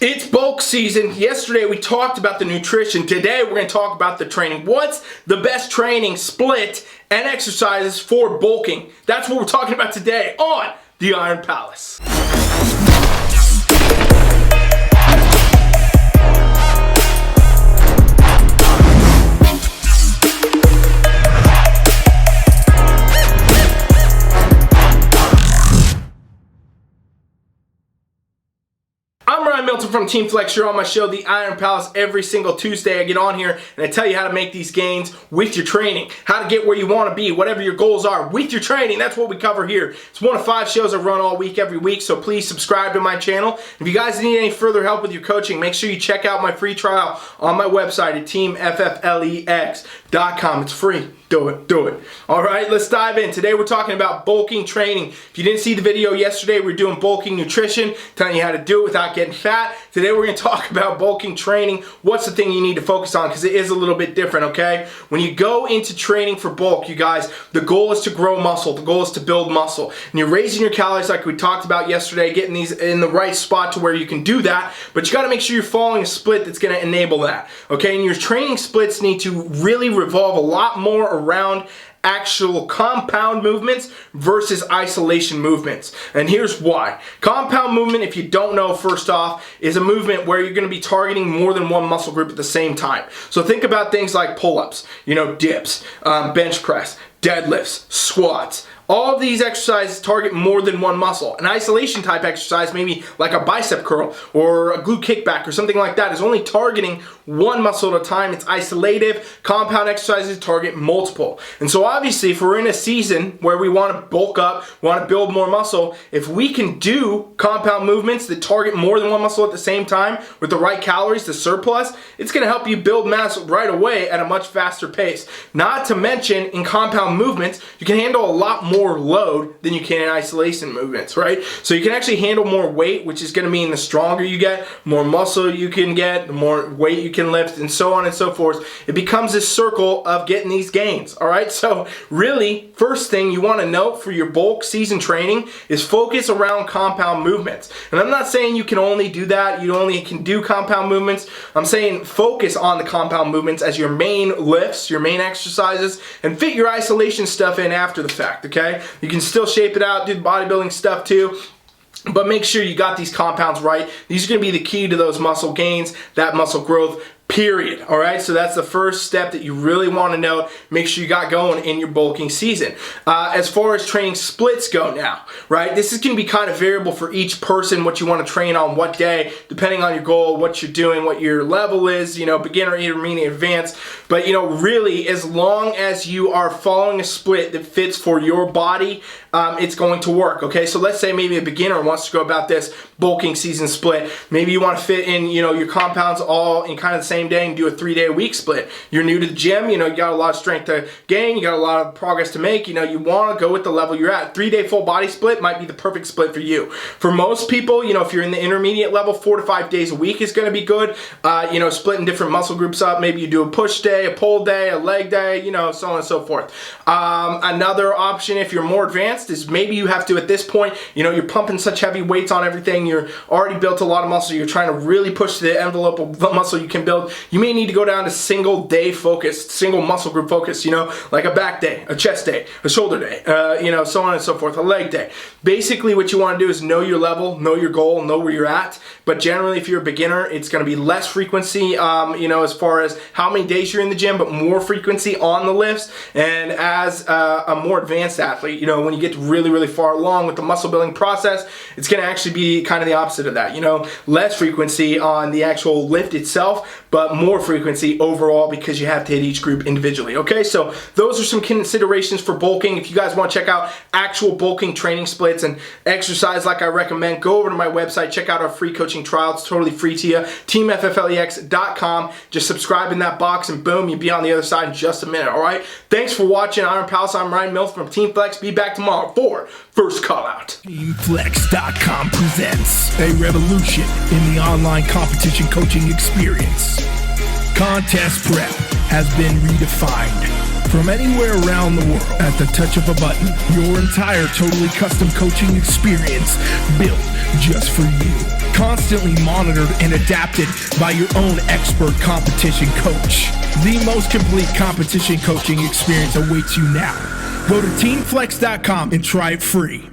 It's bulk season. Yesterday we talked about the nutrition. Today we're going to talk about the training. What's the best training split and exercises for bulking? That's what we're talking about today on the Iron Palace. Milton from Team Flex. You're on my show, the Iron Palace. Every single Tuesday I get on here and I tell you how to make these gains with your training, how to get where you want to be, whatever your goals are with your training. That's what we cover here. It's one of 5 shows I run all week, every week, so please subscribe to my channel. If you guys need any further help with your coaching, make sure you check out my free trial on my website at teamfflex.com. It's free. Do it. All right, let's dive in. Today we're talking about bulking training. If you didn't see the video yesterday, we're doing bulking nutrition, telling you how to do it without getting fat. Today we're going to talk about bulking training. What's the thing you need to focus on? Because it is a little bit different, okay? When you go into training for bulk, you guys, the goal is to grow muscle. The goal is to build muscle. And you're raising your calories like we talked about yesterday, getting these in the right spot to where you can do that. But you got to make sure you're following a split that's going to enable that, okay? And your training splits need to really revolve a lot more around actual compound movements versus isolation movements. And here's why. Compound movement, if you don't know, first off, is a movement where you're going to be targeting more than one muscle group at the same time. So think about things like pull-ups, dips, bench press, deadlifts, squats. All of these exercises target more than one muscle. An isolation type exercise, maybe like a bicep curl or a glute kickback or something like that, is only targeting one muscle at a time. It's isolative. Compound exercises target multiple. And so obviously if we're in a season where we want to bulk up, we want to build more muscle, if we can do compound movements that target more than one muscle at the same time with the right calories, the surplus, it's going to help you build mass right away at a much faster pace. Not to mention, in compound movements, you can handle a lot more load than you can in isolation movements, right? So you can actually handle more weight, which is going to mean the stronger you get, more muscle you can get, the more weight you can lift, and so on and so forth. It becomes this circle of getting these gains, all right? So really, first thing you want to note for your bulk season training is focus around compound movements. And I'm not saying you can only do that, you only can do compound movements. I'm saying focus on the compound movements as your main lifts, your main exercises, and fit your isolation stuff in after the fact, okay? You can still shape it out, do the bodybuilding stuff too, but make sure you got these compounds right. These are going to be the key to those muscle gains, that muscle growth, period. All right, so that's the first step that you really want to know. Make sure you got going in your bulking season. As far as training splits go now, right, this is going to be kind of variable for each person, what you want to train on what day, depending on your goal, what you're doing, what your level is, beginner, intermediate, advanced. But, really, as long as you are following a split that fits for your body, it's going to work, okay? So let's say maybe a beginner wants to go about this bulking season split. Maybe you want to fit in, your compounds all in kind of the same day and do a 3-day-a-week split. You're new to the gym, you got a lot of strength to gain, you got a lot of progress to make, you want to go with the level you're at. 3-day full body split might be the perfect split for you. For most people, if you're in the intermediate level, 4 to 5 days a week is going to be good. Splitting different muscle groups up. Maybe you do a push day, a pull day, a leg day, so on and so forth. Another option, if you're more advanced, is maybe you have to, at this point, you're pumping such heavy weights on everything, you're already built a lot of muscle, you're trying to really push the envelope of the muscle you can build. You may need to go down to single day focused, single muscle group focused, like a back day, a chest day, a shoulder day, so on and so forth, a leg day. Basically what you want to do is know your level, know your goal, know where you're at. But generally if you're a beginner, it's going to be less frequency, as far as how many days you're in the gym, but more frequency on the lifts. And as a more advanced athlete, when you get really, really far along with the muscle building process, it's going to actually be kind of the opposite of that, less frequency on the actual lift itself, but more frequency overall because you have to hit each group individually, okay? So those are some considerations for bulking. If you guys want to check out actual bulking training splits and exercise like I recommend, go over to my website, check out our free coaching trial. It's totally free to you, teamfflex.com. Just subscribe in that box and boom, you'll be on the other side in just a minute, all right? Thanks for watching Iron Palace. I'm Ryan Milton from Team Flex. Be back tomorrow for First Call Out. TeamFlex.com presents a revolution in the online competition coaching experience. Contest prep has been redefined. from anywhere around the world at the touch of a button. Your entire totally custom coaching experience built just for you. Constantly monitored and adapted by your own expert competition coach. The most complete competition coaching experience awaits you now. Go to teamflex.com and try it free.